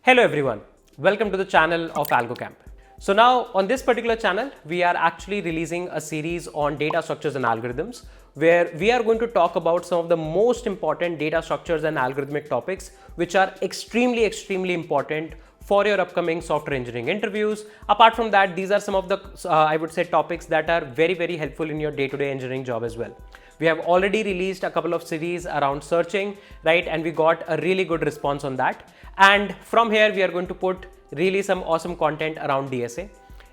Hello everyone, welcome to the channel of Algocamp. So now on this particular channel, we are actually releasing a series on data structures and algorithms where we are going to talk about some of the most important data structures and algorithmic topics which are extremely important for your upcoming software engineering interviews. Apart from that, these are some of the I would say topics that are very helpful in your day-to-day engineering job as well. We have already released a couple of series around searching, right? And we got a really good response on that. And from here, we are going to put really some awesome content around DSA.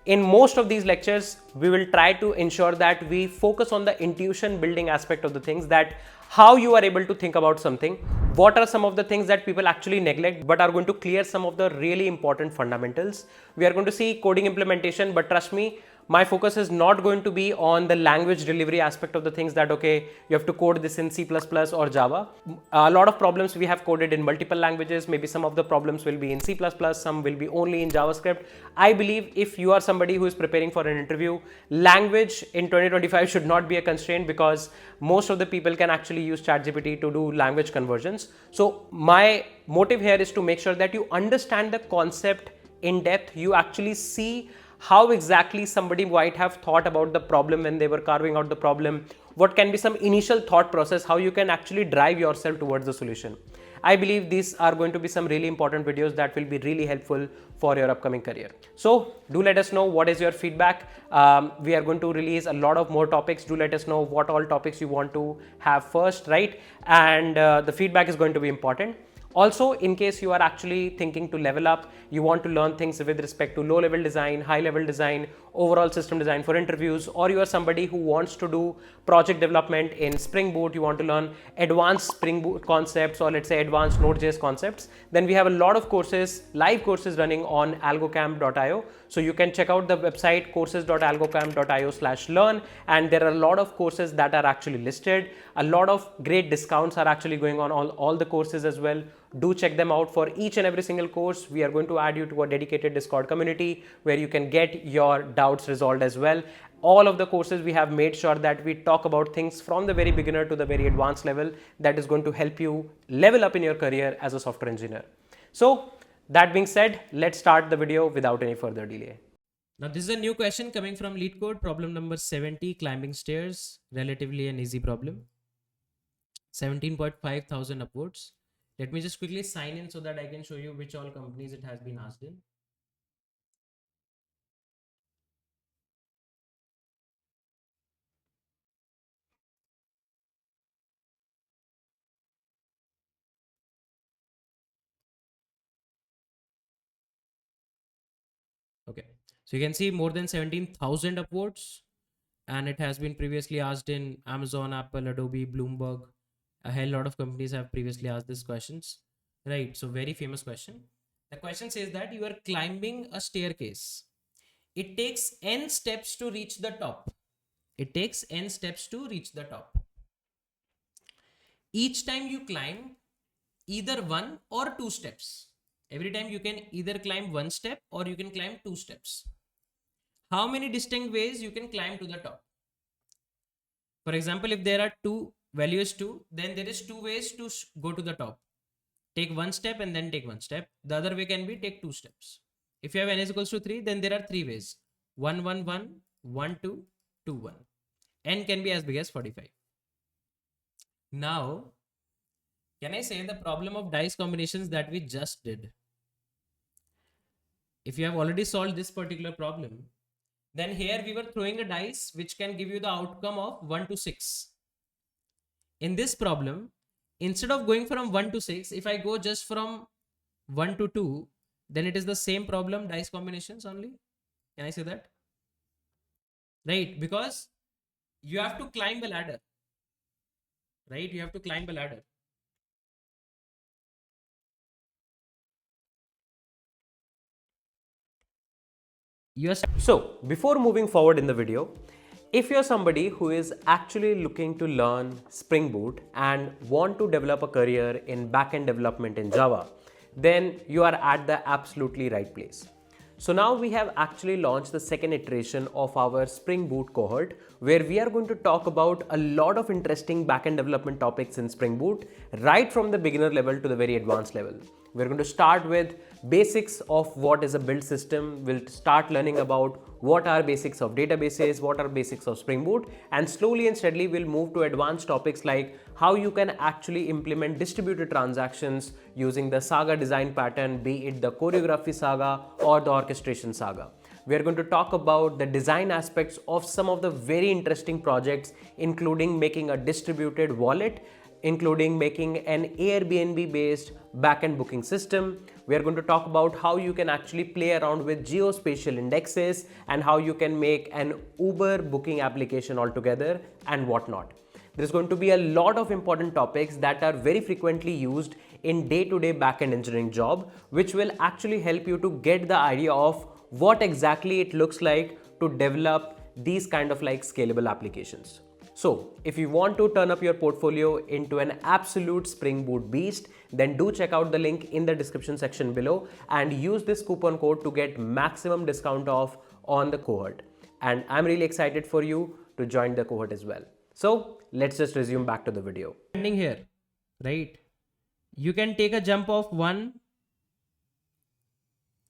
In most of these lectures, we will try to ensure that we focus on the intuition building aspect of the things, that how you are able to think about something, what are some of the things that people actually neglect but are going to clear some of the really important fundamentals. We are going to see coding implementation, but trust me, my focus is not going to be on the language delivery aspect of the things, that okay, you have to code this in C++ or Java. A lot of problems we have coded in multiple languages. Maybe some of the problems will be in C++, some will be only in JavaScript. I believe if you are somebody who is preparing for an interview, language in 2025 should not be a constraint, because most of the people can actually use ChatGPT to do language conversions. So my motive here is to make sure that you understand the concept in depth. You actually see how exactly somebody might have thought about the problem when they were carving out the problem, what can be some initial thought process, how you can actually drive yourself towards the solution. I believe these are going to be some really important videos that will be really helpful for your upcoming career. So do let us know what is your feedback. We are going to release a lot of more topics. Do let us know what all topics you want to have first, right? And the feedback is going to be important. Also, in case you are actually thinking to level up, you want to learn things with respect to low-level design, high-level design, overall system design for interviews, or you are somebody who wants to do project development in Spring Boot, you want to learn advanced Spring Boot concepts, or let's say advanced Node.js concepts, then we have a lot of courses, live courses running on algocamp.io. So you can check out the website courses.algocamp.io/learn, and there are a lot of courses that are actually listed. A lot of great discounts are actually going on all the courses as well. Do check them out. For each and every single course, we are going to add you to a dedicated Discord community where you can get your doubts resolved as well. All of the courses, we have made sure that we talk about things from the very beginner to the very advanced level that is going to help you level up in your career as a software engineer. So that being said, let's start the video without any further delay. Now this is a new question coming from LeetCode, problem number 70, climbing stairs, relatively an easy problem. 17.5 thousand upwards. Let me just quickly sign in so that I can show you which all companies it has been asked in. Okay, so you can see more than 17,000 upwards, and it has been previously asked in Amazon, Apple, Adobe, Bloomberg. A hell lot of companies have previously asked these questions, right? So very famous question. The question says that you are climbing a staircase. It takes n steps to reach the top. It takes n steps to reach the top. Each time you climb either one or two steps. Every time you can either climb one step or you can climb two steps. How many distinct ways you can climb to the top? For example, if there are two, value is 2, then there is two ways to go to the top. Take one step and then take one step. The other way can be take two steps. If you have n is equals to 3, then there are three ways. 1, 1, 1, 1, 2, 2, 1. N can be as big as 45. Now, can I say the problem of dice combinations that we just did? If you have already solved this particular problem, then here we were throwing a dice which can give you the outcome of 1 to 6. In this problem, instead of going from 1 to 6, if I go just from 1 to 2, then it is the same problem, dice combinations only. Can I say that? Right, because you have to climb a ladder. Right, you have to climb a ladder. Yes. So before moving forward in the video, if you're somebody who is actually looking to learn Spring Boot and want to develop a career in backend development in Java, then you are at the absolutely right place. So now we have actually launched the second iteration of our Spring Boot cohort, where we are going to talk about a lot of interesting backend development topics in Spring Boot, right from the beginner level to the very advanced level. We're going to start with basics of what is a build system. We'll start learning about what are basics of databases, what are basics of Spring Boot, and slowly and steadily we'll move to advanced topics like how you can actually implement distributed transactions using the saga design pattern, be it the choreography saga or the orchestration saga. We are going to talk about the design aspects of some of the very interesting projects, including making a distributed wallet, including making an Airbnb based backend booking system. We are going to talk about how you can actually play around with geospatial indexes and how you can make an Uber booking application altogether and whatnot. There's going to be a lot of important topics that are very frequently used in day-to-day backend engineering job, which will actually help you to get the idea of what exactly it looks like to develop these kind of like scalable applications. So if you want to turn up your portfolio into an absolute Spring Boot beast, then do check out the link in the description section below and use this coupon code to get maximum discount off on the cohort. And I'm really excited for you to join the cohort as well. So let's just resume back to the video. Ending here, right? You can take a jump of 1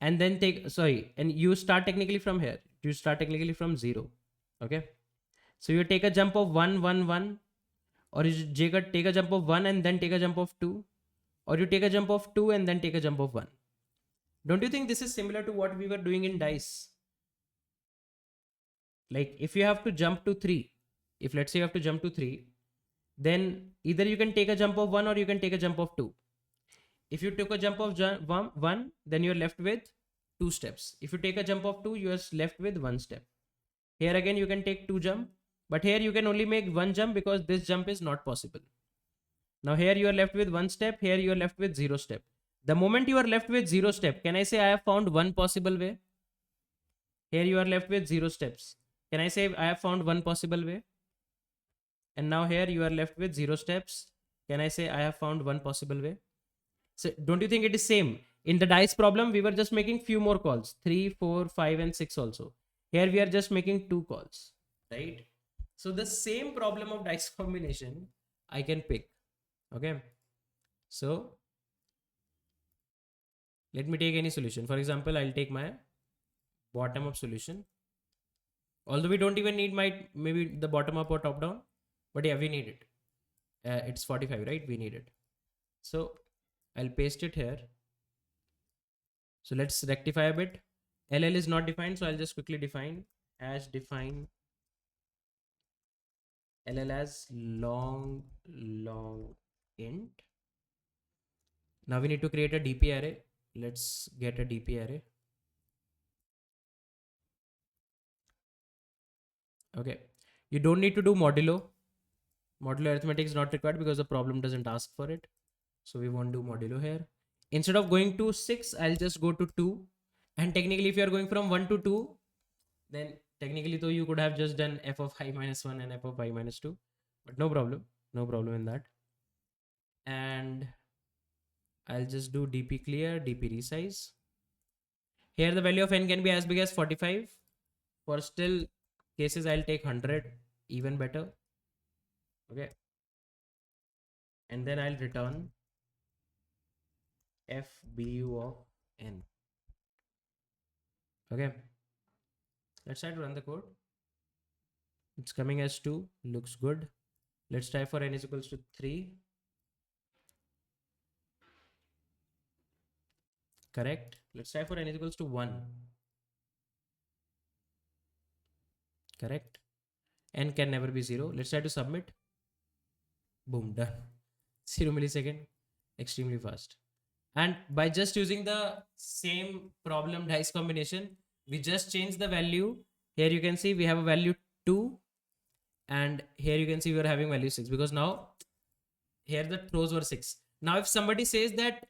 and then and you start technically from here. You start technically from 0. Okay. So you take a jump of 1, 1, 1, or you take a jump of 1 and then take a jump of 2, or you take a jump of 2 and then take a jump of 1. Don't you think this is similar to what we were doing in dice? Like if you have to jump to 3, if let's say you have to jump to 3, then either you can take a jump of 1 or you can take a jump of 2. If you took a jump of 1, then you're left with 2 steps. If you take a jump of 2, you're left with 1 step. Here again, you can take 2 jump, but here you can only make 1 jump because this jump is not possible. Now here you are left with 1 step, here you are left with 0 step. The moment you are left with 0 step, can I say I have found 1 possible way? Here you are left with 0 steps. Can I say I have found 1 possible way? And now here you are left with 0 steps. Can I say I have found 1 possible way? So don't you think it is same? In the dice problem, we were just making few more calls. 3, 4, 5 and 6 also. Here we are just making 2 calls, right? So the same problem of dice combination, I can pick. Okay. So let me take any solution. For example, I'll take my bottom up solution. Although we don't even need maybe the bottom up or top down, but yeah, we need it. It's 45, right? We need it. So I'll paste it here. So let's rectify a bit. LL is not defined, so I'll just quickly define hash define LL as long int. Now we need to create a DP array. Let's get a DP array. Okay. You don't need to do modulo. Modulo arithmetic is not required because the problem doesn't ask for it. So we won't do modulo here. Instead of going to 6, I'll just go to 2. And technically, if you are going from 1 to 2, then technically though you could have just done f of I minus 1 and f of I minus 2. But no problem. No problem in that. And I'll just do dp clear, dp resize. Here the value of n can be as big as 45. For still cases, I'll take 100, even better. Okay. And then I'll return fbu of n. Okay. Let's try to run the code. It's coming as 2. Looks good. Let's try for n is equals to 3. Correct. Let's try for n is equals to 1. Correct. N can never be 0. Let's try to submit. Boom, done. 0 millisecond. Extremely fast. And by just using the same problem dice combination, we just change the value. Here you can see we have a value 2. And here you can see we are having value 6. Because now, here the throws were 6. Now if somebody says that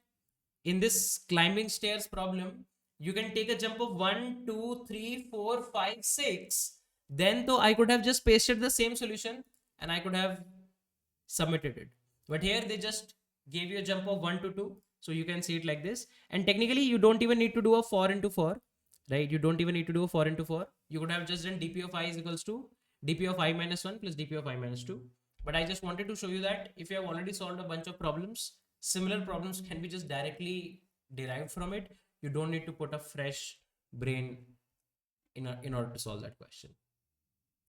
in this climbing stairs problem, you can take a jump of 1, 2, 3, 4, 5, 6. Then though I could have just pasted the same solution and I could have submitted it. But here they just gave you a jump of 1 to 2. So you can see it like this. And technically you don't even need to do a 4 into 4. Right? You don't even need to do a 4 into 4. You could have just done dp of I is equals to dp of I minus 1 plus dp of I minus 2. But I just wanted to show you that if you have already solved a bunch of problems, similar problems can be just directly derived from it. You don't need to put a fresh brain in order to solve that question.